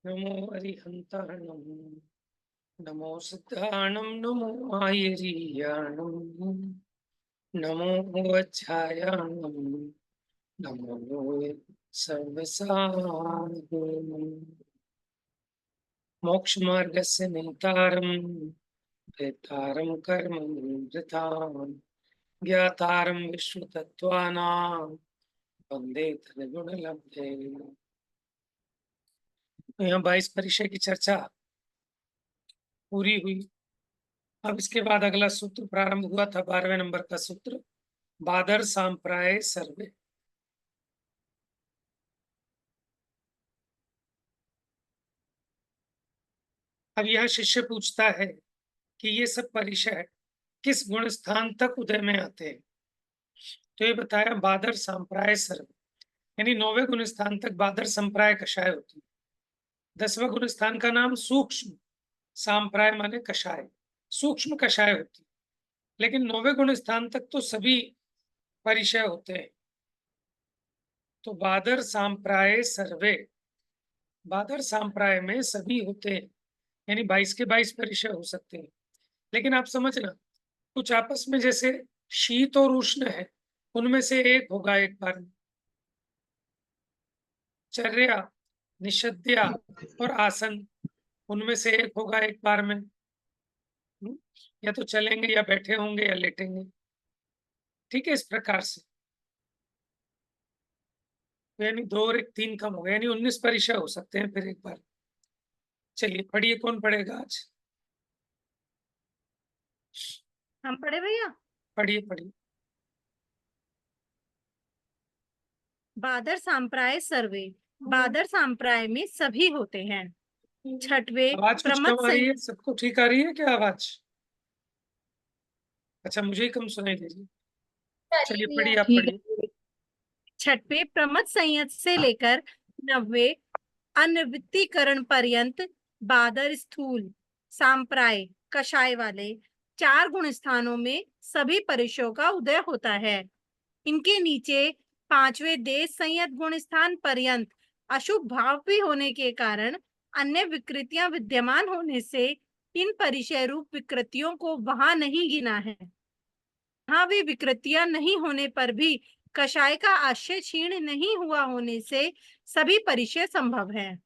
नमो अरिहंताणं नमो सिद्धाणं नमो आयरीयाणं नमो वज्रायाणं नमो सर्वसाधारणं मोक्षमार्गस्य नेतारं वेतारं कर्मणि ज्ञातारं विश्वतत्त्वानां वन्दे त्रिगुणलब्धे। यहाँ 22 परिचय की चर्चा पूरी हुई। अब इसके बाद अगला सूत्र प्रारंभ हुआ था 12वें नंबर का सूत्र, बादर सांप्राय सर्वे। अब यह शिष्य पूछता है कि ये सब परिचय किस गुण स्थान तक उदय में आते हैं। तो ये बताया बादर सांप्राय सर्वे, यानी 9वें गुण स्थान तक बादर संप्राय कषाय होती है। 10वें गुण स्थान का नाम सूक्ष्म सांप्राय माने कषाय, सूक्ष्म कषाय होती है। लेकिन 9वें गुण स्थान तक तो सभी परिचय होते हैं। तो बादर सांप्राय सर्वे, बादर सांप्राय में सभी होते हैं, यानी 22 के 22 परिचय हो सकते हैं। लेकिन आप समझना, कुछ आपस में जैसे शीत और उष्ण है, उनमें से एक होगा एक बार में। चर्या, निषद्या और आसन, उनमें से एक होगा एक बार में। या तो चलेंगे या बैठे होंगे या लेटेंगे। ठीक है, इस प्रकार से यानी 2 और 1 3 कम हो गया, यानी 19 परिचय हो सकते हैं फिर एक बार। चलिए पढ़िए, कौन पढ़ेगा आज? हम पढ़े भैया? पढ़िए पढ़िए। बादर सांप्राय सर्वे, बादर सांप्राय में सभी होते हैं। छठवे आवाज कुछ कम आ रही है, सबको ठीक आ रही है क्या आवाज? अच्छा, मुझे ही कम सुनाई दे रही। चलिए पढ़िए, आप पढ़िए। छठवे प्रमथ संयत से लेकर 9वें अनवृत्तीकरण पर्यंत बादर स्थूल सांप्राय कषाय वाले 4 गुण स्थानों में सभी परिचयों का उदय होता है। इनके नीचे 5वें देश संयत गुण स्थान पर्यंत अशुभ भाव भी होने के कारण अन्य विकृतियां विद्यमान होने से इन परिचय रूप विकृतियों को वहां नहीं गिना है। वहां भी विकृतियां नहीं होने पर भी कषाय का आशय क्षीण नहीं हुआ होने से सभी परिचय संभव है।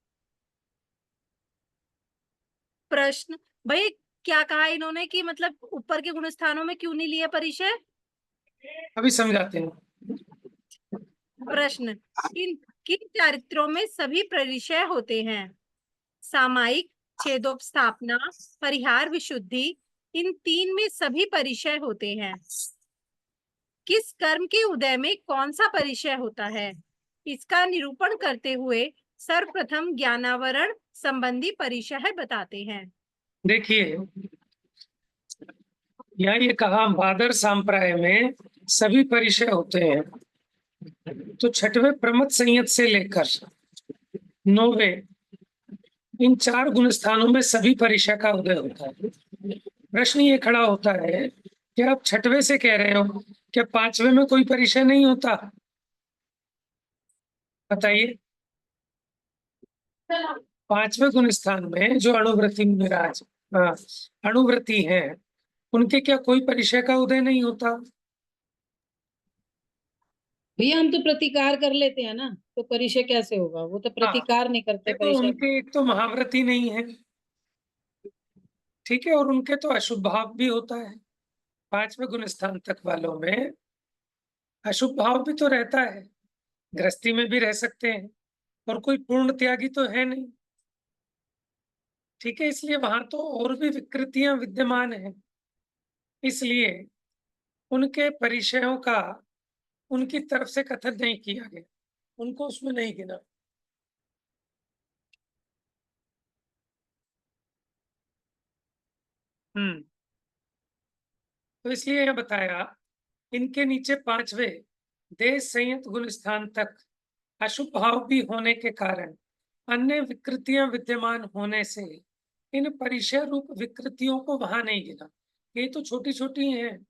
प्रश्न, भाई क्या कहा इन्होंने कि मतलब ऊपर के गुण स्थानों में क्यों नहीं लिया परिचय? अभी समझाते हैं। प्रश्न, किन किन चारित्रों में सभी परिचय होते हैं? सामायिक, छेदोपस्थापना, परिहार, विशुद्धि, इन 3 में सभी परिचय होते हैं। किस कर्म के उदय में कौन सा परिचय होता है, इसका निरूपण करते हुए सर्वप्रथम ज्ञानावरण संबंधी परिचय बताते हैं। देखिए, यहाँ ये कहा बादर सांप्राय में सभी परिचय होते हैं। तो 6वें प्रमथ संयत से लेकर 9वें, इन 4 गुण स्थानों में सभी परिचय का उदय होता है। प्रश्न ये खड़ा होता है कि आप 6वें से कह रहे हो, क्या 5वें में कोई परिचय नहीं होता? बताइए। 5वें गुण स्थान में जो अणुव्रति विराज, अणुव्रती हैं, उनके क्या कोई परिचय का उदय नहीं होता? भैया हम तो प्रतिकार कर लेते हैं ना, तो परिचय कैसे होगा? वो तो प्रतिकार नहीं करते देखो परिचय। उनके एक तो महाव्रती नहीं है, ठीक है, और उनके तो अशुभ भाव भी होता है। 5वें गुण स्थान तक वालों में अशुभ भाव भी तो रहता है, गृहस्थी में भी रह सकते हैं, और कोई पूर्ण त्यागी तो है नहीं, ठीक है, इसलिए वहां तो और भी विकृतियां विद्यमान हैं। इसलिए उनके परिचयों का उनकी तरफ से कथन नहीं किया गया, उनको उसमें नहीं गिना। तो इसलिए यह बताया, इनके नीचे 5वें देश संयत गुण स्थान तक अशुभ भाव भी होने के कारण अन्य विकृतियां विद्यमान होने से इन परिचय रूप विकृतियों को वहां नहीं गिना। ये तो छोटी छोटी हैं,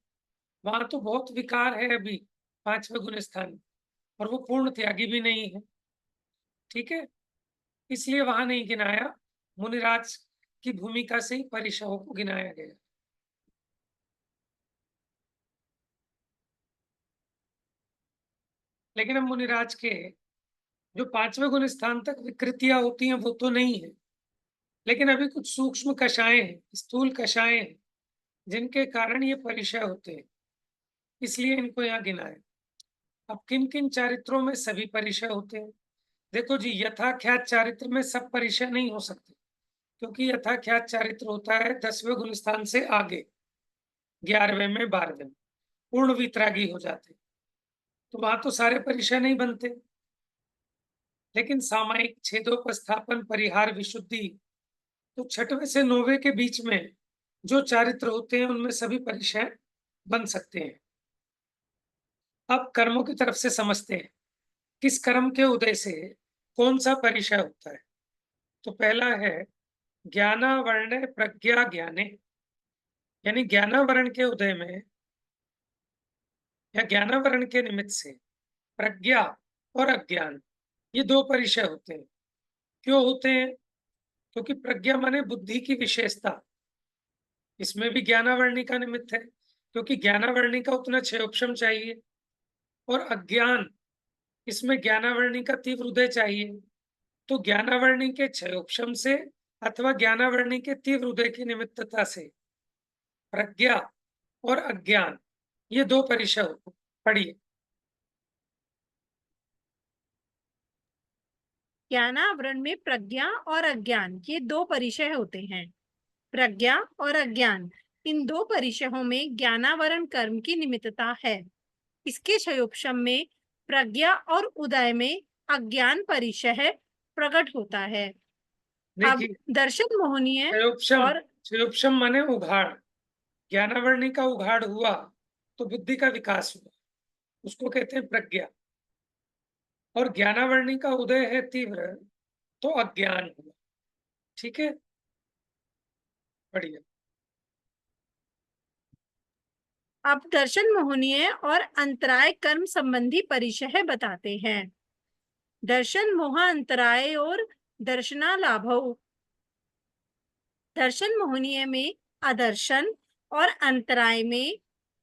वहां तो बहुत विकार है अभी 5वें गुण स्थान, और वो पूर्ण त्यागी भी नहीं है, ठीक है, इसलिए वहां नहीं गिनाया। मुनिराज की भूमिका से ही परिचयों को गिनाया गया। लेकिन अब मुनिराज के जो 5वें गुण स्थान तक विकृतियां होती हैं वो तो नहीं है, लेकिन अभी कुछ सूक्ष्म कषाएं हैं, स्थूल कषाएं हैं, जिनके कारण ये परिचय होते हैं, इसलिए इनको यहाँ गिनाया। अब किन किन चारित्रों में सभी परिचय होते हैं? देखो जी, यथाख्यात चारित्र में सब परिचय नहीं हो सकते, क्योंकि यथाख्यात चारित्र होता है 10वें गुण स्थान से आगे, 11वें में 12वें में पूर्ण वितरागी हो जाते, तो वहां तो सारे परिचय नहीं बनते। लेकिन सामायिक छेदोपस्थापन परिहार विशुद्धि, तो 6वें से 9वें के बीच में जो चारित्र होते हैं उनमें सभी परिचय बन सकते हैं। अब कर्मों की तरफ से समझते हैं, किस कर्म के उदय से कौन सा परिचय होता है। तो पहला है ज्ञानावर्ण प्रज्ञा ज्ञाने, यानी ज्ञानावरण के उदय में या ज्ञानावरण के निमित्त से प्रज्ञा और अज्ञान, ये दो परिचय होते हैं। क्यों होते हैं? क्योंकि प्रज्ञा माने बुद्धि की विशेषता, इसमें भी ज्ञानावरणी का निमित्त है, क्योंकि ज्ञानावरणी का उतना क्षयोपशम चाहिए, और अज्ञान, इसमें ज्ञानावरणी का तीव्र उदय चाहिए। तो ज्ञानावरणी के क्षयोपशम से अथवा ज्ञानावरणी के तीव्र उदय की निमित्तता से प्रज्ञा और अज्ञान, ये दो परिचय होते। पढ़िए। ज्ञानावरण में प्रज्ञा और अज्ञान ये दो परिचय होते हैं। प्रज्ञा और अज्ञान, इन दो परिचयों में ज्ञानावरण कर्म की निमित्तता है। इसके क्षयोपशम में प्रज्ञा और उदय में अज्ञान परिचय प्रकट होता है। अब देखिए, दर्शन मोहनीय क्षयोपशम, और क्षयोपशम माने उघाड़, ज्ञानावरणी का उघाड़ हुआ तो बुद्धि का विकास हुआ, उसको कहते हैं प्रज्ञा, और ज्ञानावरणी का उदय है तीव्र तो अज्ञान हुआ, ठीक है, बढ़िया। अब दर्शन मोहनीय और अंतराय कर्म संबंधी परिचय बताते हैं। दर्शन मोह अंतराय और दर्शना लाभव। दर्शन मोहनीय में अदर्शन और अंतराय में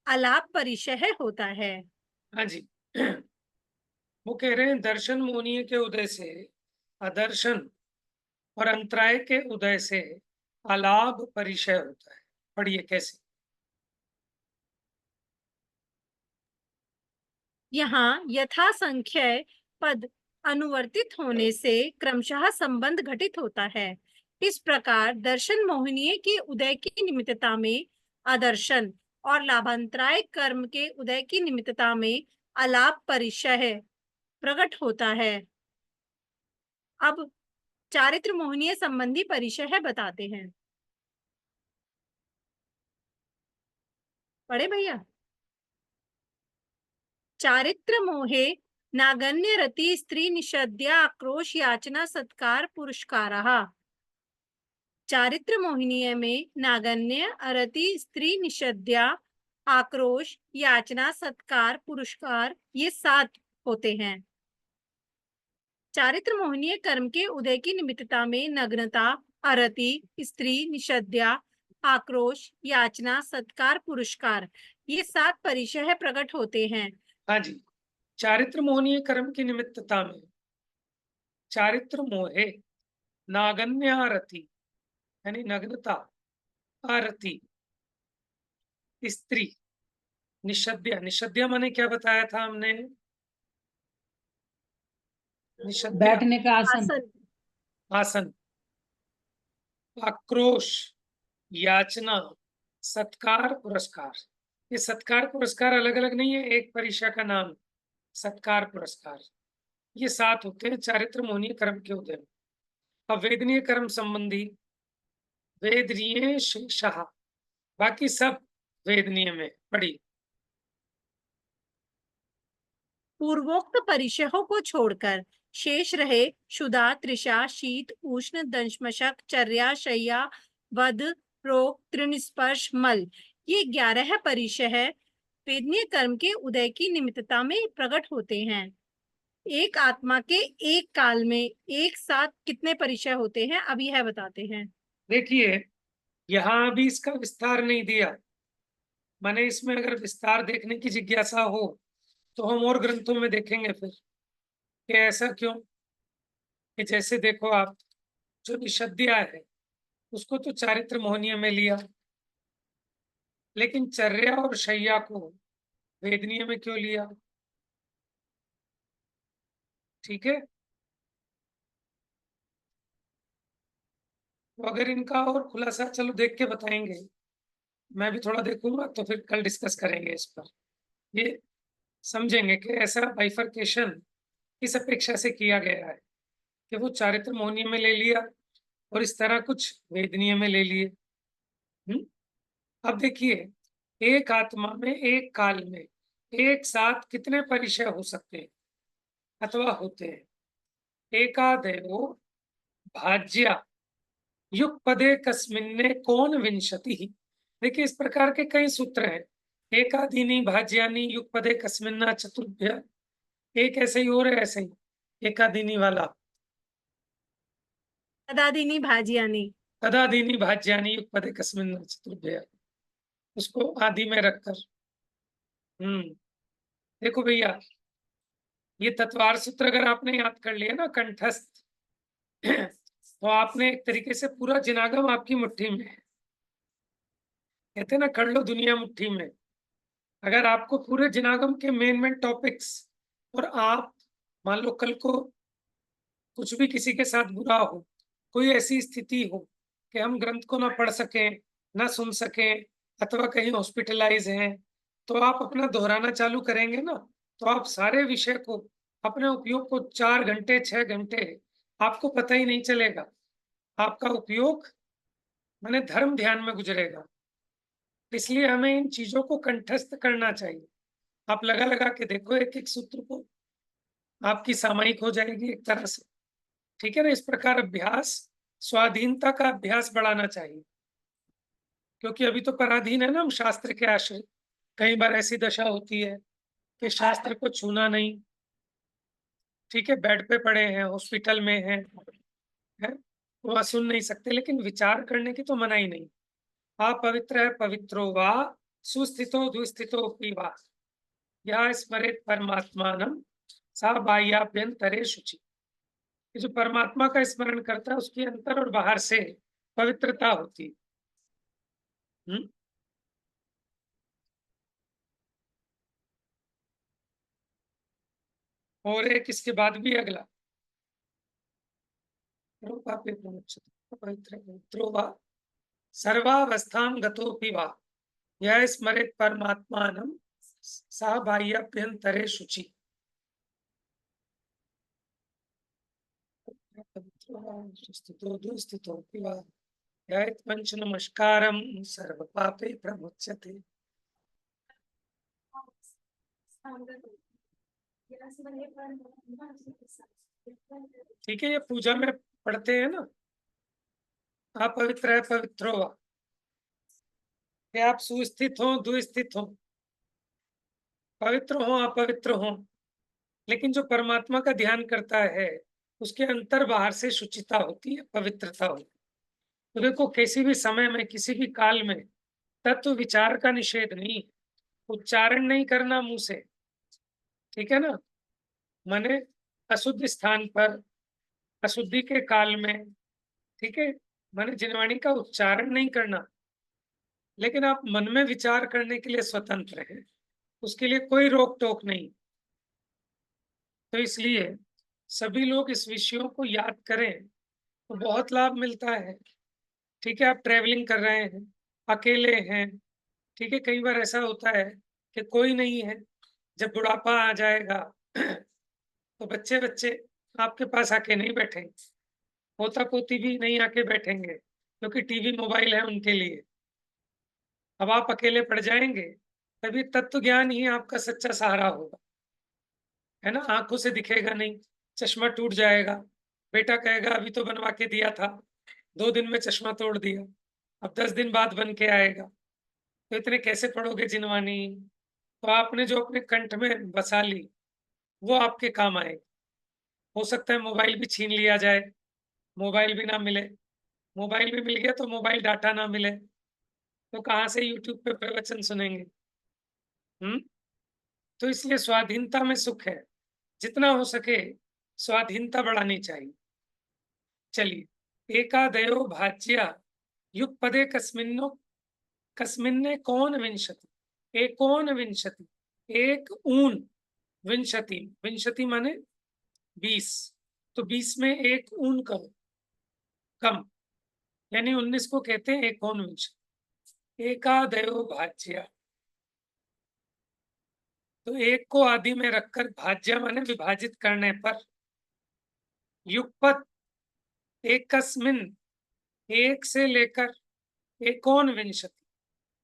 अलाप परिचय होता है। हाँ जी, वो कह रहे हैं दर्शन मोहनीय के उदय से अदर्शन और अंतराय के उदय से अलाभ परिचय होता है। पढ़िए कैसे। यहाँ यथासंख्य पद अनुवर्तित होने से क्रमशः संबंध घटित होता है। इस प्रकार दर्शन मोहनीय के उदय की निमित्तता में अदर्शन और लाभांतराय कर्म के उदय की निमित्तता में अलाप परिचय प्रकट होता है। अब चारित्र मोहनीय संबंधी परिचय बताते हैं। पढ़े भैया। चारित्र मोहे नागन्य रति स्त्री निषद्या आक्रोश याचना सत्कार पुरस्कारः। चारित्र मोहिनीय में नागन्य अरति स्त्री निषद्या आक्रोश याचना सत्कार पुरस्कार ये 7 होते हैं। चारित्र मोहनीय कर्म के उदय की निमित्तता में नग्नता अरति, स्त्री, निषद्या, आक्रोश, याचना, सत्कार, पुरस्कार, ये 7 परिचय प्रकट होते हैं। हाँ जी, चारित्र मोहनीय कर्म की निमित्तता में चारित्र मोहे नागन्यारति यानी नग्नता, आरति, स्त्री, निषद्या, निषद्या माने क्या बताया था हमने? निषद्या बैठने का आसन। आसन, आसन, आक्रोश, याचना, सत्कार, पुरस्कार। ये सत्कार पुरस्कार अलग अलग नहीं है, एक परीक्षा का नाम सत्कार पुरस्कार। ये 7 होते हैं चारित्र मोहनीय कर्म के उदय में। अब वेदनीय कर्म संबंधी वेदनीय शेषः, बाकी सब वेदनीय में पढ़ी। पूर्वोक्त परिचयों को छोड़कर शेष रहे क्षुधा, तृषा, शीत, उष्ण, दंशमशक, चर्या, शय्या, वध, रोग, तृणस्पर्श, मल, ये 11 परिचय वेदनीय कर्म के उदय की निमित्तता में प्रकट होते हैं। एक आत्मा के एक काल में एक साथ कितने परिचय होते हैं, अब यह बताते हैं। देखिए, यहाँ भी इसका विस्तार नहीं दिया। माने इसमें अगर विस्तार देखने की जिज्ञासा हो तो हम और ग्रंथों में देखेंगे फिर कि ऐसा क्यों। कि जैसे देखो आप, जो निषद्या है उसको तो चारित्र मोहनीय में लिया, लेकिन चर्या और शय्या को वेदनीय में क्यों लिया? ठीक है, तो अगर इनका और खुलासा चलो देख के बताएंगे, मैं भी थोड़ा देखूंगा तो फिर कल डिस्कस करेंगे इस पर। ये समझेंगे कि ऐसा बाइफरकेशन इस अपेक्षा से किया गया है कि वो चारित्र मोहनीय में ले लिया और इस तरह कुछ वेदनीय में ले लिए। अब देखिए, एक आत्मा में एक काल में एक साथ कितने परिचय हो सकते हैं अथवा होते हैं? एकादेवो भाज्या युगपदे कस्मिन्ने कौन विंशति। देखिए, इस प्रकार के कई सूत्र हैं। एकादीनी भाज्यानी युगपदे कस्मिन्ना चतुर्भ्य, एक ऐसे ही और है, ऐसे ही एकादीनी वाला तदादीनी भाजियानी, तदादीनी भाज्यानी युगपदे कस्मिन्ना चतुर्भ्य, उसको आदि में रखकर। देखो भैया, ये तत्वार सूत्र अगर आपने याद कर लिया ना कंठस्थ, तो आपने एक तरीके से पूरा जिनागम आपकी मुट्ठी में है। कहते ना, कर लो दुनिया मुट्ठी में। अगर आपको पूरे जिनागम के मेन टॉपिक्स, और आप मान लो कल को कुछ भी किसी के साथ बुरा हो, कोई ऐसी स्थिति हो कि हम ग्रंथ को ना पढ़ सकें, ना सुन सकें, अथवा कहीं हॉस्पिटलाइज हैं, तो आप अपना दोहराना चालू करेंगे ना, तो आप सारे विषय को, अपने उपयोग को 4 घंटे 6 घंटे आपको पता ही नहीं चलेगा। आपका उपयोग माने धर्म ध्यान में गुजरेगा। इसलिए हमें इन चीजों को कंठस्थ करना चाहिए। आप लगा लगा के देखो एक एक सूत्र को, आपकी सामायिक हो जाएगी एक तरह से। ठीक है ना, इस प्रकार अभ्यास, स्वाधीनता का अभ्यास बढ़ाना चाहिए, क्योंकि अभी तो पराधीन है ना हम शास्त्र के आश्रय। कई बार ऐसी दशा होती है कि शास्त्र को छूना नहीं, ठीक है, बेड पे पड़े हैं, हॉस्पिटल में हैं, है, वह सुन नहीं सकते, लेकिन विचार करने की तो मनाही नहीं। अपवित्र है पवित्रो वा, सुस्थितो दुस्थितो वा, या स्मरेत परमात्मानम सा बाह्याभ्यंतरे शुचि। जो परमात्मा का स्मरण करता है उसकी अंतर और बाहर से पवित्रता होती है। और एक इसके बाद भी अगला, पवित्रो वा सर्वावस्थां गतोपि वा, यह स्मरेत परमात्मानम सा बाह्याभ्यंतरे शुचि। स्थितो दुस्थितोऽपि वा, ध्यायेत् पंचनमस्कारं सर्वपापै प्रमुच्यते। ठीक है, ये पूजा में पढ़ते हैं ना, अपवित्र है पवित्रो वा, कि आप सुस्थित हो दुस्थित हो, पवित्र हो अपवित्र हो, लेकिन जो परमात्मा का ध्यान करता है उसके अंतर बाहर से शुचिता होती है, पवित्रता होती है। तो देखो किसी भी समय में, किसी भी काल में तत्व विचार का निषेध नहीं, उच्चारण नहीं करना मुंह से, ठीक है ना? माने अशुद्ध स्थान पर, अशुद्धि के काल में, ठीक है? माने जिनवाणी का उच्चारण नहीं करना, लेकिन आप मन में विचार करने के लिए स्वतंत्र हैं, उसके लिए कोई रोक टोक नहीं। तो इसलिए सभी लोग इस विषयों को याद करें तो बहुत लाभ मिलता है। ठीक है, आप ट्रैवलिंग कर रहे हैं, अकेले हैं, ठीक है, कई बार ऐसा होता है कि कोई नहीं है, जब बुढ़ापा आ जाएगा तो बच्चे आपके पास आके नहीं बैठेंगे, पोता पोती भी नहीं आके बैठेंगे, क्योंकि टीवी मोबाइल है उनके लिए। अब आप अकेले पड़ जाएंगे, तभी तत्व ज्ञान ही आपका सच्चा सहारा होगा, है ना? आंखों से दिखेगा नहीं, चश्मा टूट जाएगा, बेटा कहेगा अभी तो बनवा के दिया था, 2 दिन में चश्मा तोड़ दिया, अब 10 दिन बाद बन के आएगा, तो इतने कैसे पढ़ोगे जिनवानी? तो आपने जो अपने कंठ में बसा ली, वो आपके काम आएगी। हो सकता है मोबाइल भी छीन लिया जाए, मोबाइल भी ना मिले, मोबाइल भी मिल गया तो मोबाइल डाटा ना मिले, तो कहाँ से यूट्यूब पे प्रवचन सुनेंगे? हुँ? तो इसलिए स्वाधीनता में सुख है, जितना हो सके स्वाधीनता बढ़ानी चाहिए। चलिए, एकादयो भाज्या युगपदे कस्मिन्नेकोनविंशति, एकोनविंशति, एक ऊन, विंशति, विंशति माने 20, तो 20 में एक ऊन करो, कम, यानी 19 को कहते हैं एकोनविंशति। एकादयो भाज्या, तो एक को आदि में रखकर भाज्य माने विभाजित करने पर, युगपत एकस्मिन, एक से लेकर एकोनविंशति,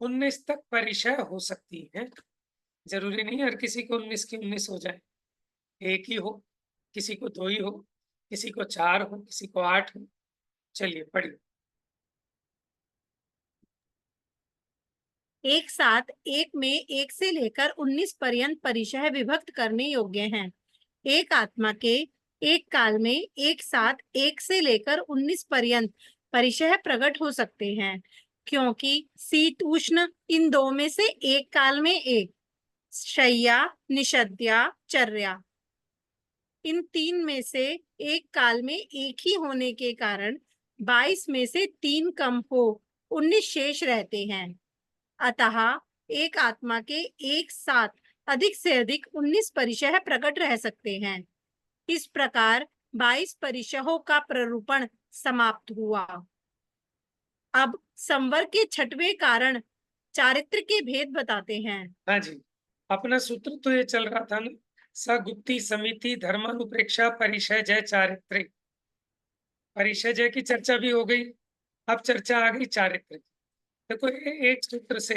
19 तक परिचय हो सकती है। जरूरी नहीं हर किसी को 19 की 19 हो जाए, एक ही हो, किसी को 2 ही हो, किसी को 4 हो, किसी को 8 हो। चलिए पढ़िए। एक साथ एक में एक से लेकर 19 पर्यंत परिशः विभक्त करने योग्य हैं। एक आत्मा के एक काल में एक साथ एक से लेकर 19 पर्यंत परिशः प्रकट हो सकते हैं, क्योंकि शीत उष्ण इन दो में से एक काल में एक, शय्या निषद्या चर्या इन 3 में से एक काल में एक ही होने के कारण 22 में से 3 कम हो 19 शेष रहते हैं। अतः एक आत्मा के एक साथ अधिक से अधिक 19 परिशः प्रकट रह सकते हैं। इस प्रकार 22 परिशहों का प्ररूपण समाप्त हुआ। अब संवर के 6वें कारण चारित्र के भेद बताते हैं। हाँ जी, अपना सूत्र तो ये चल रहा था ना, सगुप्ती समिति धर्मानुप्रेक्षा परिचय जय चारित्रिक। परिचय जय की चर्चा भी हो गई, अब चर्चा आ गई चारित्र की। देखो एक सूत्र से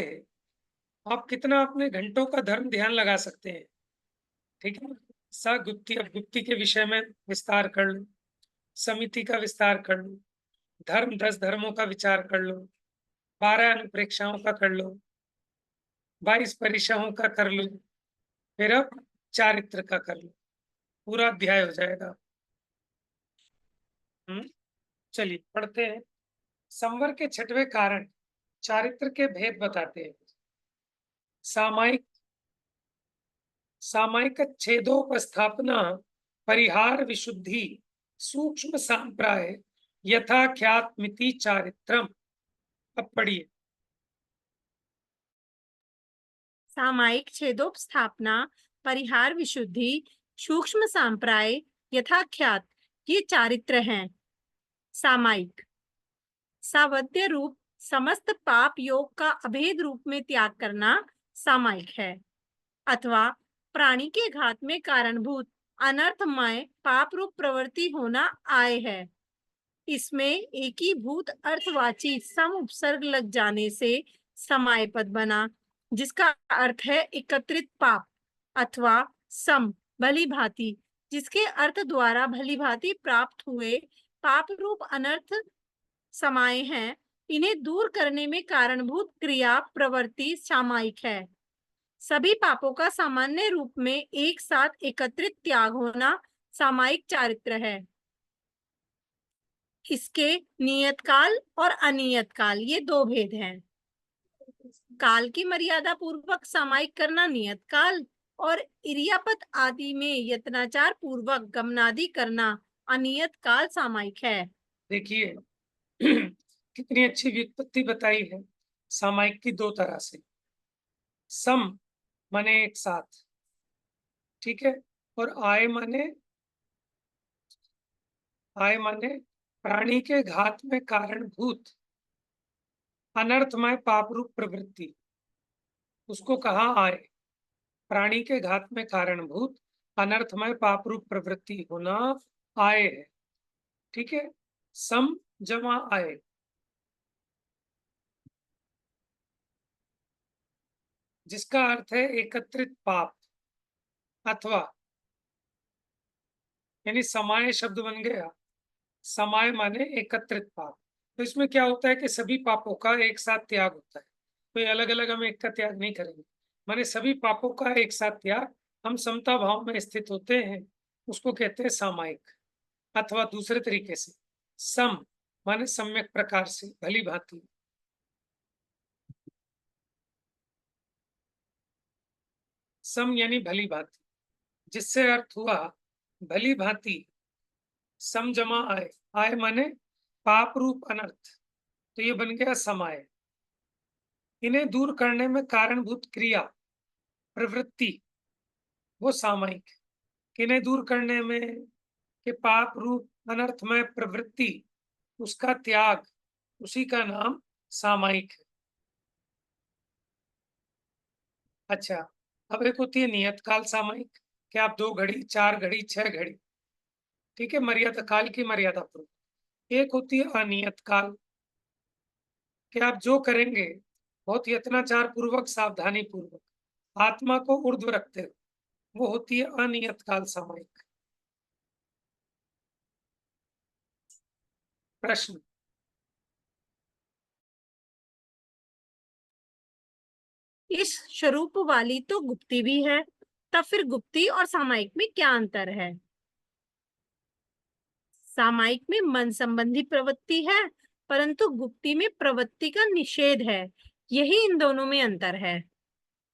आप कितना अपने घंटों का धर्म ध्यान लगा सकते हैं, ठीक है? सगुप्ती, अब गुप्ती के विषय में विस्तार कर लो, समिति का विस्तार कर लो, धर्म 10 धर्मों का विचार कर लो, 12 अनुप्रेक्षाओं का कर लो, 22 परिचयों का कर लो, फिर अब चारित्र का कर लो, पूरा अध्याय हो जाएगा। चलिए पढ़ते हैं। संवर के 6वें कारण चारित्र के भेद बताते हैं। सामायिक, सामायिक छेदोपस्थापना, परिहार विशुद्धि, सूक्ष्म सांप्राय, यथाख्यात्मिति चारित्रम। अब पढ़िए। सामायिक छेदोपस्थापना, परिहार विशुद्धि, सूक्ष्म सांप्राय, यथाख्यात ये चारित्र हैं। सामायिक, सावध्य रूप समस्त पाप योग का अभेद रूप में त्याग करना सामायिक है, अथवा प्राणी के घात में कारणभूत अनर्थमय पाप रूप प्रवृत्ति होना आय है। इसमें एकीभूत अर्थवाची सम उपसर्ग लग जाने से समाय पद बना, जिसका अर्थ है एकत्रित पाप, अथवा सम भली भांति, जिसके अर्थ द्वारा भली भांति प्राप्त हुए पाप रूप अनर्थ समाये हैं। इन्हें दूर करने में कारणभूत क्रिया प्रवृत्ति सामायिक है। सभी पापों का सामान्य रूप में एक साथ एकत्रित त्याग होना सामायिक चारित्र है। इसके नियत काल और अनियत काल, ये दो भेद हैं। काल की मर्यादा पूर्वक सामायिक करना नियत काल, और इरियापत आदि में यत्नाचार पूर्वक गमनादि करना अनियत काल सामायिक है। देखिए कितनी अच्छी व्युत्पत्ति बताई है सामायिक की दो तरह से। सम माने एक साथ, ठीक है, और आय माने प्राणी के घात में कारणभूत अनर्थमय पाप रूप प्रवृत्ति, उसको कहा आय। प्राणी के घात में कारणभूत अनर्थमय पाप रूप प्रवृत्ति होना आय है, ठीक है। सम जमा आय, जिसका अर्थ है एकत्रित पाप, अथवा यानी समाय शब्द बन गया। समाय माने एकत्रित पाप। तो इसमें क्या होता है कि सभी पापों का एक साथ त्याग होता है, कोई अलग अलग हम एक का त्याग नहीं करेंगे, माने सभी पापों का एक साथ त्याग, हम समता भाव में स्थित होते हैं, उसको कहते हैं सामायिक। अथवा दूसरे तरीके से सम माने सम्यक प्रकार से, भली भांति। सम यानी भली भांति, जिससे अर्थ हुआ भली भांति। सम जमा आय, आय माने पाप रूप अनर्थ, तो ये बन गया समाय। इन्हें दूर करने में कारणभूत क्रिया प्रवृत्ति वो सामायिक। इन्हें दूर करने में कि पाप रूप अनर्थमय प्रवृत्ति, उसका त्याग, उसी का नाम सामायिक है। अच्छा, अब एक होती है नियत काल सामायिक, कि आप 2 घड़ी 4 घड़ी 6 घड़ी, ठीक है, मर्यादा काल की मर्यादा पूर्वक। एक होती है अनियत काल, कि आप जो करेंगे बहुत यत्नाचार पूर्वक सावधानी पूर्वक आत्मा को ऊर्ध्व रखते हो, वो होती है अनियत काल सामायिक। प्रश्न, इस स्वरूप वाली तो गुप्ती भी है, तब फिर गुप्ती और सामायिक में क्या अंतर है? सामायिक में मन संबंधी प्रवृत्ति है, परंतु गुप्ती में प्रवृत्ति का निषेध है। यही इन दोनों में अंतर है।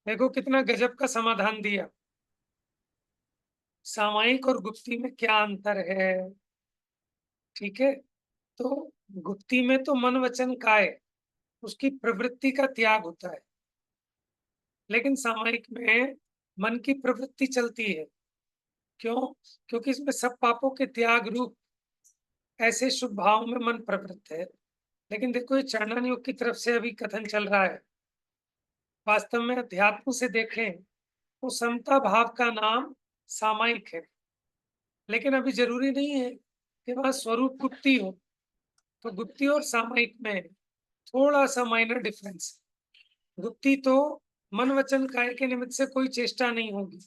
देखो कितना गजब का समाधान दिया। सामायिक और गुप्ती में क्या अंतर है, ठीक है। तो गुप्ती में तो मन वचन काय, उसकी प्रवृत्ति का त्याग होता है, लेकिन सामायिक में मन की प्रवृत्ति चलती है। क्यों? क्योंकि इसमें सब पापों के त्याग रूप ऐसे शुभ भाव में मन प्रवृत्त है। लेकिन देखो ये चरणन योग की तरफ से अभी कथन चल रहा है, वास्तव में अध्यात्म से देखें तो समता भाव का नाम सामायिक है। लेकिन अभी जरूरी नहीं है कि वह स्वरूप गुप्ती हो, तो गुप्ती और सामायिक में थोड़ा सा माइनर डिफरेंस। गुप्ती तो मन वचन काय के निमित्त से कोई चेष्टा नहीं होगी,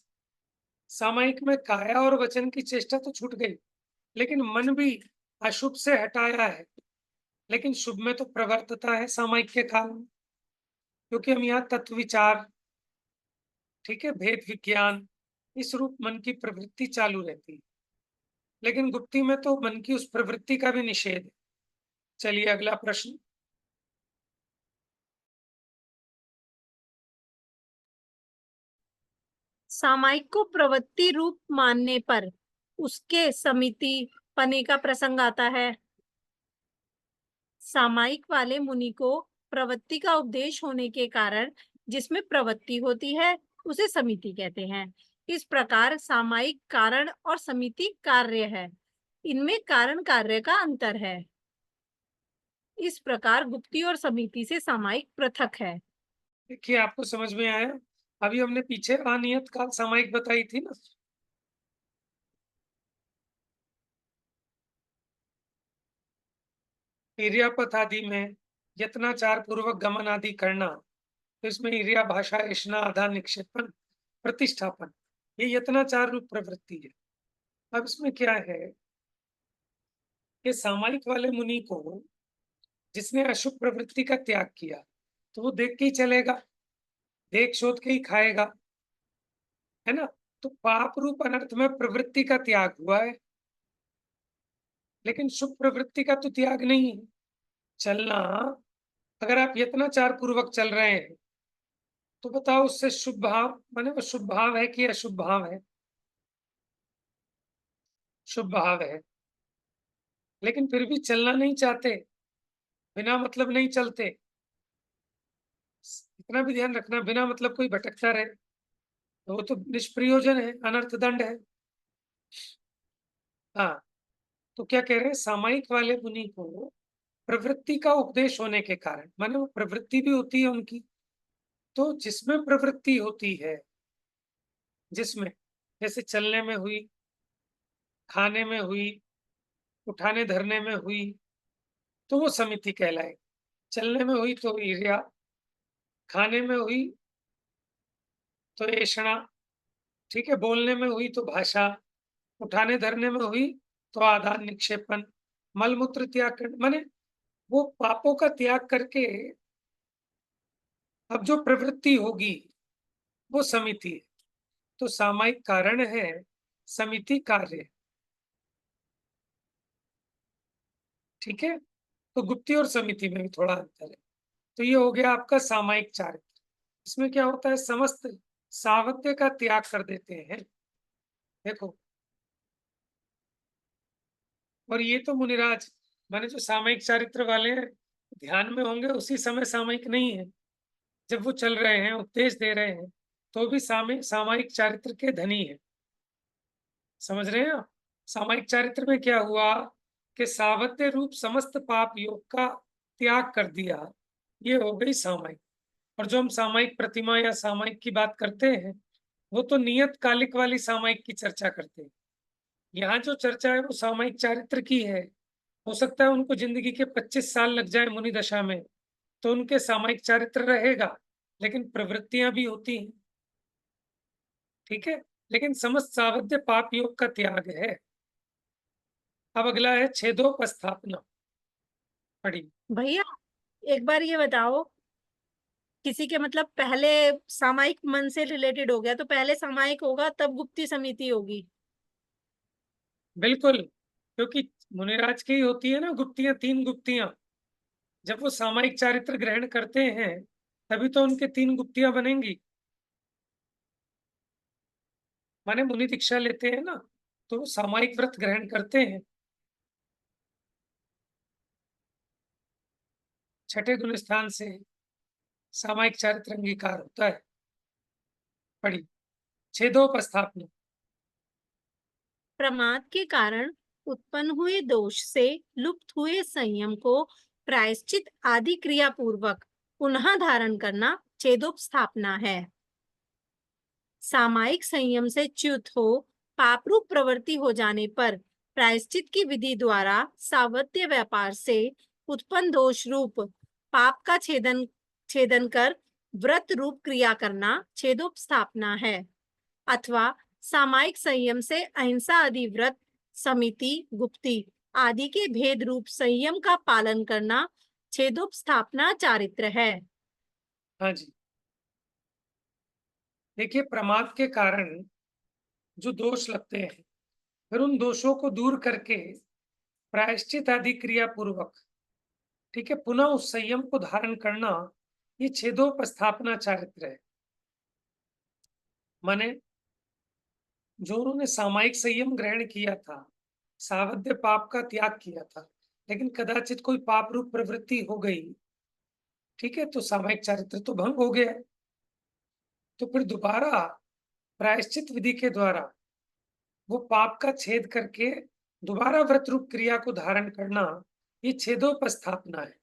सामायिक में काया और वचन की चेष्टा तो छूट गई, लेकिन मन भी अशुभ से हटाया है, लेकिन शुभ में तो प्रवर्तता है सामायिक के काल में, क्योंकि हम यहाँ तत्व विचार, ठीक है, भेद विज्ञान, इस रूप मन की प्रवृत्ति चालू रहती है। लेकिन गुप्ती में तो मन की उस प्रवृत्ति का भी निषेध है। चलिए अगला प्रश्न, सामायिक को प्रवृत्ति रूप मानने पर उसके समिति पने का प्रसंग आता है। सामायिक वाले मुनि को प्रवृत्ति का उपदेश होने के कारण जिसमें प्रवृत्ति होती है उसे समिति कहते हैं। इस प्रकार सामायिक कारण और समिति कार्य है, इनमें कारण कार्य का अंतर है। इस प्रकार गुप्ती और समिति से सामायिक पृथक है। देखिए आपको समझ में आया। अभी हमने पीछे अनियत काल सामायिक बताई थी ना, इर्यापथ आदि में यत्नाचार पूर्वक गमन आदि करना, तो इसमें इर्या भाषा ऐष्णा आधार निक्षेपण प्रतिष्ठापन, ये यत्नाचार रूप प्रवृत्ति है। अब इसमें क्या है कि सामायिक वाले मुनि को जिसने अशुभ प्रवृत्ति का त्याग किया, तो वो देख के ही चलेगा, देख शोध के ही खाएगा, है ना। तो पाप रूप अनर्थ में प्रवृत्ति का त्याग हुआ है, लेकिन शुभ प्रवृत्ति का तो त्याग नहीं है। चलना, अगर आप यत्नाचार पूर्वक चल रहे हैं, तो बताओ उससे शुभ भाव माने वो शुभ भाव है कि अशुभ भाव है? शुभ भाव है। लेकिन फिर भी चलना नहीं चाहते, बिना मतलब नहीं चलते। इतना भी ध्यान रखना, बिना मतलब कोई भटकता रहे, तो वो तो निष्प्रयोजन है, अनर्थ दंड है। हाँ, तो क्या कह रहे हैं, सामायिक वाले मुनि को प्रवृत्ति का उपदेश होने के कारण, माने वो प्रवृत्ति भी होती है उनकी, तो जिसमें प्रवृत्ति होती है, जिसमें जैसे चलने में हुई, खाने में हुई, उठाने धरने में हुई, तो वो समिति कहलाएगी। चलने में हुई तो ईर्ष्या, खाने में हुई तो ऐषणा, ठीक है, बोलने में हुई तो भाषा, उठाने धरने में हुई तो आदान निक्षेपण, मल मूत्र त्याग कर, माने वो पापों का त्याग करके अब जो प्रवृत्ति होगी वो समिति है। तो सामायिक कारण है, समिति कार्य है। ठीक है, तो गुप्ती और समिति में भी थोड़ा अंतर है। तो ये हो गया आपका सामायिक चारित्र। इसमें क्या होता है, समस्त सावत्य का त्याग कर देते हैं। देखो, और ये तो मुनिराज माने जो सामयिक चारित्र वाले हैं, ध्यान में होंगे उसी समय सामयिक नहीं है, जब वो चल रहे हैं, उपदेश दे रहे हैं, तो भी सामयिक चारित्र के धनी है। समझ रहे हैं आप? सामयिक चारित्र में क्या हुआ कि सावत्य रूप समस्त पाप योग का त्याग कर दिया, ये हो गई सामयिक। और जो हम सामयिक प्रतिमा या सामयिक की बात करते हैं, वो तो नियत कालिक वाली सामयिक की चर्चा करते हैं। यहाँ जो चर्चा है वो सामयिक चारित्र की है। हो सकता है उनको जिंदगी के 25 साल लग जाए मुनि दशा में, तो उनके सामयिक चारित्र रहेगा, लेकिन प्रवृत्तियां भी होती हैं। ठीक है, लेकिन समस्त सावध्य पाप योग का त्याग है। अब अगला है छेदोपस्थापना। पढ़ी। भैया एक बार ये बताओ, किसी के मतलब पहले सामायिक मन से रिलेटेड हो गया तो पहले सामायिक होगा तब गुप्ती समिति होगी। बिल्कुल, क्योंकि मुनिराज की होती है ना गुप्तियां, 3 गुप्तियां। जब वो सामायिक चारित्र ग्रहण करते हैं, तभी तो उनके 3 गुप्तियां बनेंगी। माने मुनि दीक्षा लेते हैं ना, तो वो सामायिक व्रत ग्रहण करते हैं। छठे गुण स्थान से सामायिक चारित्र अंगीकार होता है। पढ़ी। छेदोपस्थापना। प्रमाद के कारण उत्पन्न हुए दोष से लुप्त हुए संयम को प्रायश्चित आदि क्रिया पूर्वक पुनः धारण करना छेदोपस्थापना है। सामायिक संयम से च्युत हो पापरूप प्रवृत्ति हो जाने पर प्रायश्चित की विधि द्वारा सावत्य व्यापार से उत्पन्न दोष रूप पाप का छेदन छेदन कर व्रत रूप क्रिया करना छेदोपस्थापना है। अथवा सामायिक संयम से अहिंसा आदि व्रत, समिति, गुप्ती आदि के भेद रूप संयम का पालन करना छेदोपस्थापना चारित्र है। हाँ जी, देखिए, प्रमाद के कारण जो दोष लगते हैं, फिर उन दोषों को दूर करके प्रायश्चित आदि क्रिया पूर्वक, ठीक है, पुनः उस संयम को धारण करना, ये छेदोपस्थापना चारित्र है। माने जो उन्होंने सामायिक संयम ग्रहण किया था, सावध्य पाप का त्याग किया था, लेकिन कदाचित कोई पाप रूप प्रवृत्ति हो गई, ठीक है, तो सामायिक चारित्र तो भंग हो गया। तो फिर दोबारा प्रायश्चित विधि के द्वारा वो पाप का छेद करके दोबारा व्रत रूप क्रिया को धारण करना, ये छेदोपस्थापना है।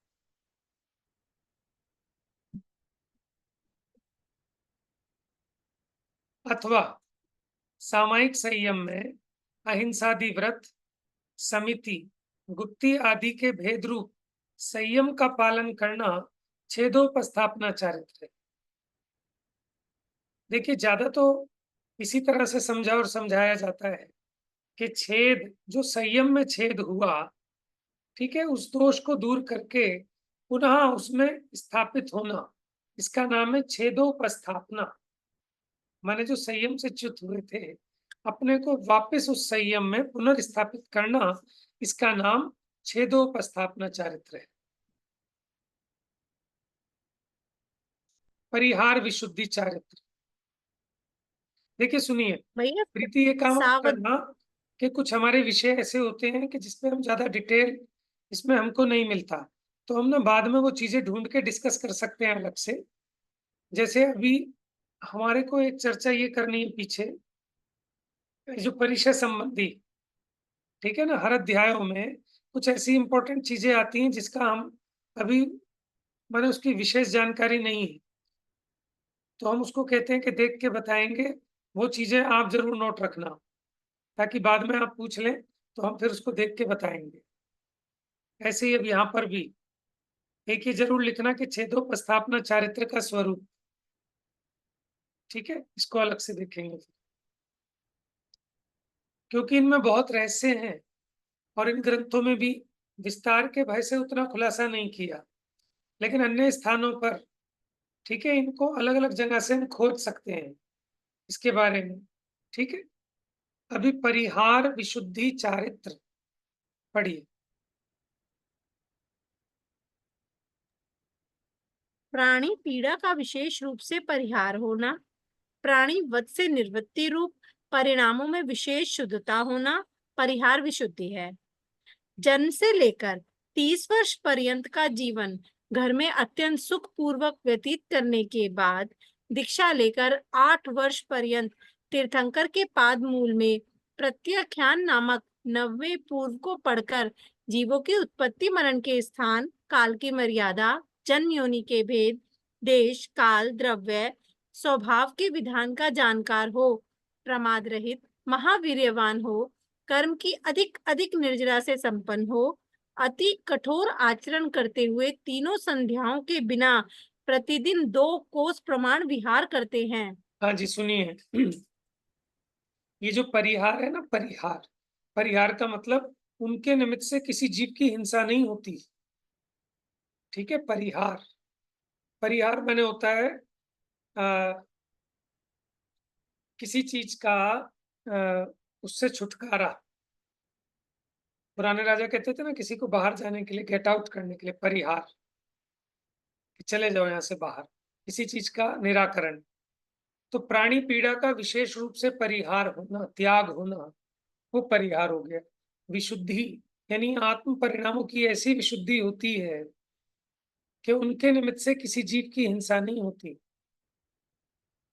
अथवा सामायिक संयम में अहिंसादि व्रत, समिति, गुप्ती आदि के भेद रूप संयम का पालन करना छेदोपस्थापना चारित्र है। देखिए, ज्यादा तो इसी तरह से समझा और समझाया जाता है कि छेद, जो संयम में छेद हुआ, ठीक है, उस दोष को दूर करके पुनः उसमें स्थापित होना, इसका नाम है छेदोपस्थापना। माने जो संयम से च्युत हुए थे, अपने को वापस उस संयम में पुनर्स्थापित करना, इसका नाम छेदोपस्थापना चारित्र है। परिहार विशुद्धि चारित्र। देखिए सुनिए, भैया प्रीति ये काम आप सावध करना कि कुछ हमारे विषय ऐसे होते हैं कि जिसमें हम ज्यादा डिटेल इसमें हमको नहीं मिलता, तो हम ना बाद में वो चीजें ढूंढ के डिस्कस कर सकते हैं अलग से। जैसे अभी हमारे को एक चर्चा ये करनी है पीछे, जो परिचय संबंधी, ठीक है ना, हर अध्यायों में कुछ ऐसी इंपॉर्टेंट चीजें आती हैं जिसका हम अभी मैंने उसकी विशेष जानकारी नहीं है, तो हम उसको कहते हैं कि देख के बताएंगे। वो चीजें आप जरूर नोट रखना, ताकि बाद में आप पूछ लें तो हम फिर उसको देख के बताएंगे। ऐसे ही अब यहाँ पर भी एक ये जरूर लिखना कि छेदोपस्थापना चारित्र का स्वरूप, ठीक है, इसको अलग से देखेंगे क्योंकि इनमें बहुत रहस्य हैं और इन ग्रंथों में भी विस्तार के भय से उतना खुलासा नहीं किया, लेकिन अन्य स्थानों पर, ठीक है, इनको अलग अलग जगह से हम खोज सकते हैं इसके बारे में। ठीक है, अभी परिहार विशुद्धि चारित्र पढ़िए। प्राणी पीड़ा का विशेष रूप से परिहार होना, प्राणी वध से निवृत्ति रूप परिणामों में विशेष शुद्धता होना परिहार विशुद्धि है। जन्म से लेकर 30 वर्ष पर्यंत का जीवन घर में अत्यंत सुख पूर्वक व्यतीत करने के बाद दीक्षा लेकर 8 वर्ष पर्यंत तीर्थंकर के पाद मूल में प्रत्याख्यान नामक 90 पूर्व को पढ़कर जीवों की उत्पत्ति मरण के स्थान, काल की मर्यादा, जन्म योनि के भेद, देश काल द्रव्य स्वभाव के विधान का जानकार हो, प्रमाद रहित महावीर्यवान हो, कर्म की अधिक अधिक निर्जरा से संपन्न हो, अति कठोर आचरण करते हुए तीनों संध्याओं के बिना प्रतिदिन 2 कोस प्रमाण विहार करते हैं। हाँ जी सुनिए, ये जो परिहार है ना, परिहार, परिहार का मतलब उनके निमित्त से किसी जीव की हिंसा नहीं होती। ठीक है, परिहार, परिहार मैंने होता है किसी चीज का उससे छुटकारा। पुराने राजा कहते थे ना, किसी को बाहर जाने के लिए, गेट आउट करने के लिए परिहार, कि चले जाओ यहाँ से बाहर, किसी चीज का निराकरण। तो प्राणी पीड़ा का विशेष रूप से परिहार होना, त्याग होना, वो परिहार हो गया। विशुद्धि यानी आत्म परिणामों की ऐसी विशुद्धि होती है कि उनके निमित्त से किसी जीव की हिंसा नहीं होती।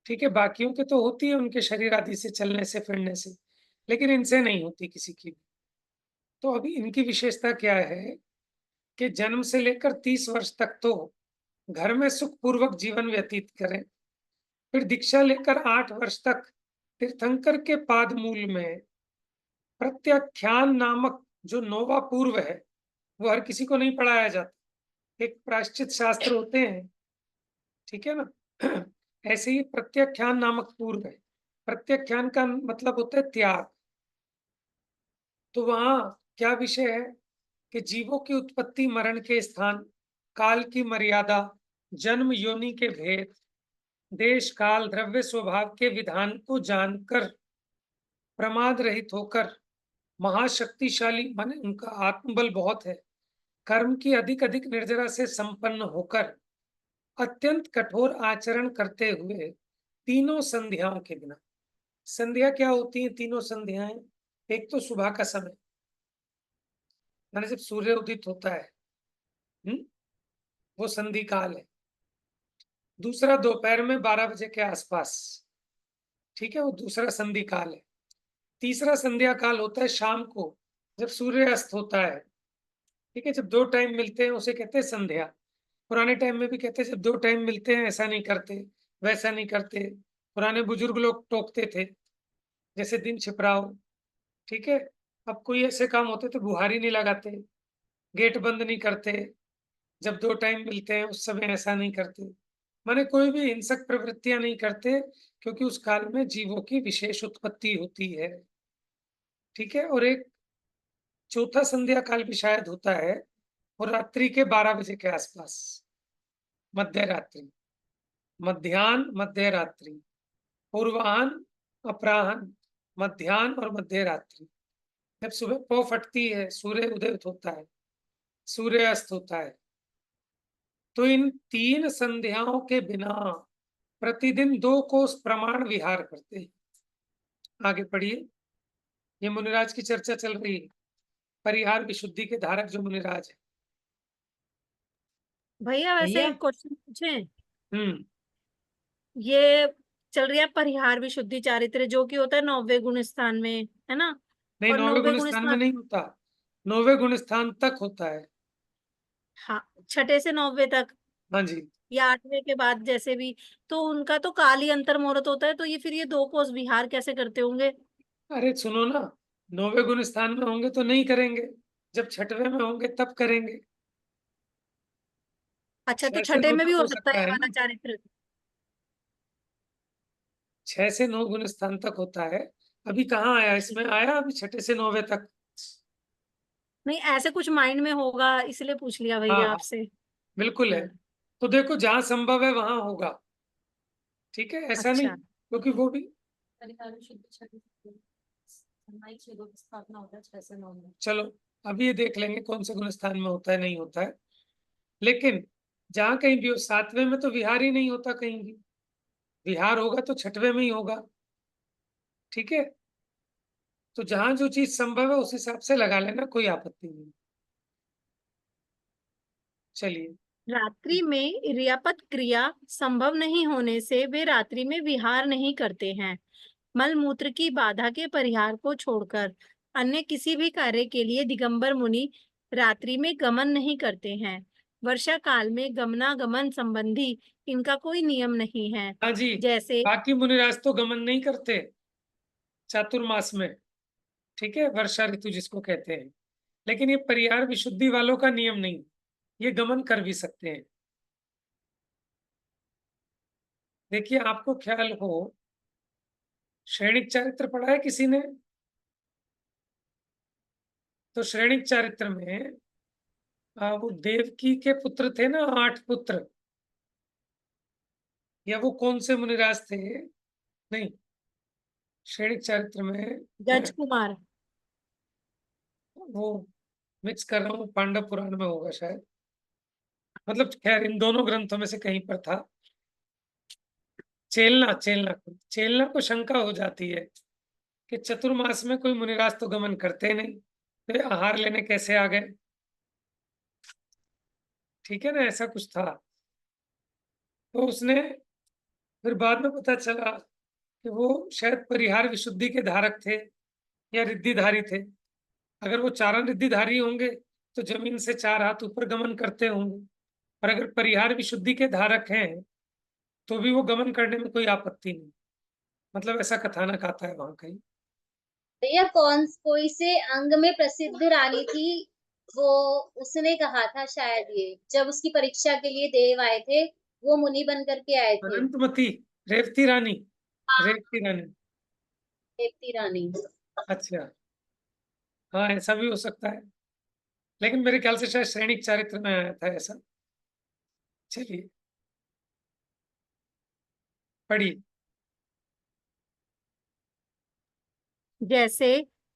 ठीक है, बाकियों के तो होती है, उनके शरीर आदि से, चलने से, फिरने से, लेकिन इनसे नहीं होती किसी की। तो अभी इनकी विशेषता क्या है कि जन्म से लेकर 30 वर्ष तक तो घर में सुखपूर्वक जीवन व्यतीत करें, फिर दीक्षा लेकर 8 वर्ष तक तीर्थंकर के पाद मूल में प्रत्याख्यान नामक जो नोवा पूर्व है, वो हर किसी को नहीं पढ़ाया जाता, एक प्रायश्चित शास्त्र होते हैं, ठीक है ना। ऐसे ही प्रत्याख्यान नामक पूर्व है। प्रत्याख्यान का मतलब होता है त्याग। तो वहां क्या विषय है कि जीवों की उत्पत्ति मरण के स्थान, काल की मर्यादा, जन्म योनि के भेद, देश काल द्रव्य स्वभाव के विधान को जानकर प्रमाद रहित होकर, महाशक्तिशाली माने उनका आत्मबल बहुत है, कर्म की अधिक अधिक निर्जरा से संपन्न होकर अत्यंत कठोर आचरण करते हुए तीनों संध्याओं के बिना। संध्या क्या होती है? तीनों संध्याएं, एक तो सुबह का समय, माने जब सूर्य उदित होता है, वो संधि काल है। दूसरा दोपहर में 12 बजे के आसपास, ठीक है, वो दूसरा संधि काल है। तीसरा संध्या काल होता है शाम को, जब सूर्य अस्त होता है। ठीक है, जब 2 टाइम मिलते हैं उसे कहते हैं संध्या। पुराने टाइम में भी कहते हैं जब 2 टाइम मिलते हैं ऐसा नहीं करते, वैसा नहीं करते। पुराने बुजुर्ग लोग टोकते थे, जैसे दिन छिपराओ, ठीक है। अब कोई ऐसे काम होते तो बुहारी नहीं लगाते, गेट बंद नहीं करते, जब 2 टाइम मिलते हैं उस समय ऐसा नहीं करते। माने कोई भी हिंसक प्रवृत्तियां नहीं करते, क्योंकि उस काल में जीवों की विशेष उत्पत्ति होती है। ठीक है, और एक चौथा संध्या काल भी शायद होता है, और रात्रि के 12 बजे के आसपास, मध्य रात्रि, मध्याह्न, मध्य रात्रि, पूर्वाह्न, अपराह्न, मध्याह्न और मध्य रात्रि। जब सुबह पौ फटती है, सूर्य उदय होता है, सूर्य अस्त होता है, तो इन 3 संध्याओं के बिना प्रतिदिन 2 कोस प्रमाण विहार करते हैं। आगे पढ़िए। ये मुनिराज की चर्चा चल रही है। परिहार विशुद्धि के धारक जो मुनिराज है। भैया वैसे भैया एक क्वेश्चन पूछे। हम्म। ये चल रही है परिहार विशुद्धि चारित्र, जो कि होता है 9वें गुण स्थान में, है ना? नहीं, और 9वें 9वें गुण गुण स्थान में स्थान, नहीं होता, 9वें गुण स्थान तक होता है। हाँ, छठे से 9वें तक हाँ जी। या 8वें के बाद जैसे भी, तो उनका तो काल ही अंतर मुहूर्त होता है, तो ये फिर ये 2 कोस विहार कैसे करते होंगे? अरे सुनो ना, 9वें गुण स्थान में होंगे तो नहीं करेंगे, जब 6वें में होंगे तब करेंगे। अच्छा, तो 6 से छठे 9 में भी तक हो हो सकता है सकता ये है वाला ना, चारित्र? 6 से 9 गुण स्थान तक होता है। अभी कहाँ आया, इसमें आया अभी 6 से 9वें तक। नहीं, ऐसे कुछ माइंड में होगा इसलिए पूछ लिया हाँ भैया हाँ, आपसे। बिल्कुल है। हम्म, तो देखो जहां संभव है वहां होगा, ठीक है, ऐसा नहीं, अच्छा। क्योंकि वो भी, चलो अभी ये देख लेंगे कौन से गुण स्थान में होता है नहीं होता है। लेकिन जहां कहीं भी हो, 7वें में तो विहार ही नहीं होता कहीं भी। विहार होगा तो 6वें में ही होगा, ठीक है। तो जहां जो चीज संभव है उस हिसाब से लगा लेना, कोई आपत्ति नहीं। चलिए। रात्रि में इर्यापत क्रिया संभव नहीं होने से वे रात्रि में विहार नहीं करते हैं। मल मूत्र की बाधा के परिहार को छोड़कर अन्य किसी भी कार्य के लिए दिगंबर मुनि रात्रि में गमन नहीं करते हैं। वर्षा काल में गमनागमन संबंधी इनका कोई नियम नहीं है। हाँ जी, जैसे बाकी मुनिराज तो गमन नहीं करते चातुर्मास में, ठीक है, वर्षा ऋतु जिसको कहते हैं। लेकिन ये परिहार विशुद्धि वालों का नियम नहीं, ये गमन कर भी सकते हैं। देखिए आपको ख्याल हो, श्रेणिक चारित्र पढ़ा है किसी ने? तो श्रेणिक चारित्र में वो देवकी के पुत्र थे ना, 8 पुत्र, या वो कौन से मुनिराज थे? नहीं, श्रेणिक चारित्र में गज कुमार। वो मिक्स कर रहा हूँ, पांडव पुराण में होगा शायद, मतलब खैर इन दोनों ग्रंथों में से कहीं पर था। चेलना को शंका हो जाती है कि चतुर्मास में कोई मुनिराज तो गमन करते नहीं, तो ये आहार लेने कैसे आ गए, ठीक है ना, ऐसा कुछ था। तो उसने फिर बाद में पता चला कि वो शायद परिहार विशुद्धि के धारक थे या रिद्धिधारी थे। अगर वो चारण रिद्धिधारी होंगे तो जमीन से 4 हाथ ऊपर गमन करते होंगे, और अगर परिहार विशुद्धि के धारक हैं तो भी वो गमन करने में कोई आपत्ति नहीं, मतलब ऐसा कथानक आता है वहां कहीं। भैया कोई से अंग में प्रसिद्ध रानी थी, वो उसने कहा था शायद, ये जब उसकी परीक्षा के लिए देव आए थे, वो मुनि बन करके आए थे। अनंतमती, रेवती रानी, हाँ, रेवती रानी। देवती रानी। अच्छा, हाँ ऐसा भी हो सकता है, लेकिन मेरे ख्याल से शायद श्रेणिक चारित्र में आया था ऐसा। चलिए पढ़िए। जैसे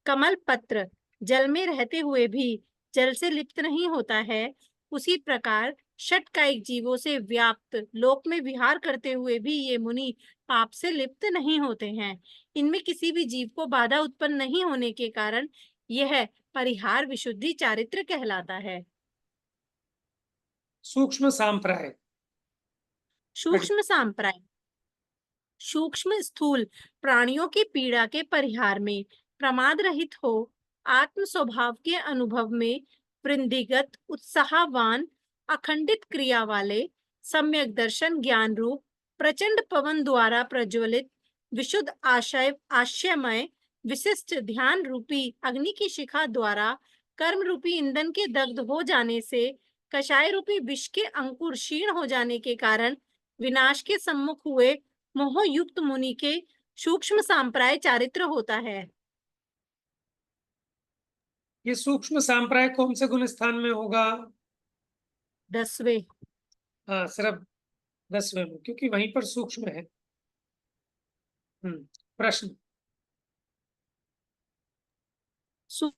कमल पत्र जल में रहते हुए भी जल से लिप्त नहीं होता है, उसी प्रकार षटकायिक जीवों से व्याप्त लोक में विहार करते हुए भी ये मुनि पाप से लिप्त नहीं होते हैं। इनमें किसी भी जीव को बाधा उत्पन्न नहीं होने के कारण यह परिहार विशुद्धि चारित्र कहलाता है। सूक्ष्म सांप्राय पढ़िए। सूक्ष्म सांप्राय सूक्ष्म स्थूल प्राणियों की पीड़ा के परिहार में प्रमाद रहित हो, आत्म स्वभाव के अनुभव में वृद्धिगत उत्साहवान अखंडित क्रिया वाले, सम्यक दर्शन ज्ञान रूप प्रचंड पवन द्वारा प्रज्वलित विशुद्ध आशयमय विशिष्ट ध्यान रूपी अग्नि की शिखा द्वारा कर्म रूपी ईंधन के दग्ध हो जाने से कषाय रूपी विष के अंकुर क्षीण हो जाने के कारण विनाश के सम्मुख हुए मोह युक्त मुनि के सूक्ष्म सांप्राय चारित्र होता है। ये सूक्ष्म सांप्राय कौन से गुण स्थान में होगा? 10वें। हाँ सिर्फ 10वें में, क्योंकि वहीं पर सूक्ष्म है। प्रश्न।